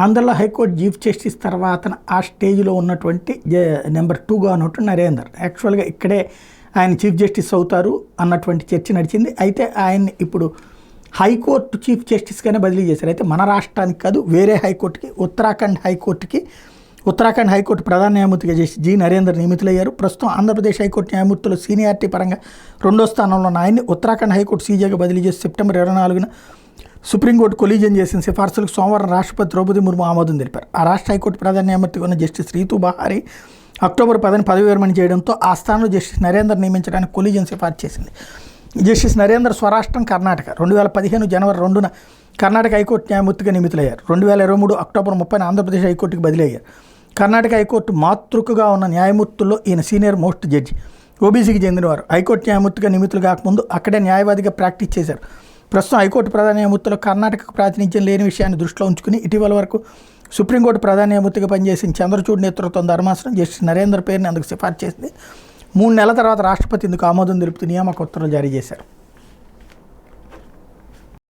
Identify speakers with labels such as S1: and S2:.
S1: ఆంధ్రలో high court chief justice తర్వాత ఆ స్టేజ్లో ఉన్నటువంటి నెంబర్ 2గా ఉన్నట్టు నరేందర్. యాక్చువల్గా ఇక్కడే ఆయన చీఫ్ జస్టిస్ అవుతారు అన్నటువంటి చర్చ నడిచింది. అయితే ఆయన్ని ఇప్పుడు హైకోర్టు చీఫ్ జస్టిస్గానే బదిలీ చేశారు. అయితే మన రాష్ట్రానికి కాదు, వేరే హైకోర్టుకి, ఉత్తరాఖండ్ హైకోర్టు ప్రధాన న్యాయమూర్తిగా చేసి జి నరేందర్ నియమితులయ్యారు. ప్రస్తుతం ఆంధ్రప్రదేశ్ హైకోర్టు న్యాయమూర్తులు సీనియారిటీ పరంగా 2వ స్థానంలో ఉన్న ఆయన్ని ఉత్తరాఖండ్ హైకోర్టు సీజేగా బదిలీ చేసి సెప్టెంబర్ 24న సుప్రీంకోర్టు కొలీజియన్ చేసిన సిఫార్సులకు సోమవారం రాష్ట్రపతి ద్రౌపది ముర్ము ఆమోదం తెలిపారు. ఆ రాష్ట్ర హైకోర్టు ప్రధాన న్యాయమూర్తిగా ఉన్న జస్టిస్ రీతూ బహారీ అక్టోబర్ 10న పదవి విరమణ చేయడంతో ఆ స్థానంలో జస్టిస్ నరేందర్ నియమించడానికి కొలీజియన్ సిఫార్సు చేసింది. జస్టిస్ నరేందర్ స్వరాష్ట్రం కర్ణాటక. 2015 జనవరి 2న కర్ణాటక హైకోర్టు న్యాయమూర్తిగా నియమితులయ్యారు. 2023 అక్టోబర్ 30న ఆంధ్రప్రదేశ్ హైకోర్టుకి బదిలీ అయ్యారు. కర్ణాటక హైకోర్టు మాతృకగా ఉన్న న్యాయమూర్తుల్లో ఈయన సీనియర్ మోస్ట్ జడ్జి. ఓబీసీకి చెందినవారు. హైకోర్టు న్యాయమూర్తిగా నియమితులు కాకముందు అక్కడే న్యాయవాదిగా ప్రాక్టీస్ చేశారు. ప్రస్తుతం హైకోర్టు ప్రధాన న్యాయమూర్తిలో కర్ణాటకకు ప్రాతినిధ్యం లేని విషయాన్ని దృష్టిలో ఉంచుకుని ఇటీవల వరకు సుప్రీంకోర్టు ప్రధాన న్యాయమూర్తిగా పనిచేసిన చంద్రచూడ్ నేతృత్వం ధర్మాసనం జస్టిస్ నరేందర్ పేరుని అందుకు సిఫార్సు చేసింది. 3 నెలల తర్వాత రాష్ట్రపతి ఇందుకు ఆమోదం తెలుపుతూ నియామక ఉత్తర్వులు జారీ చేశారు.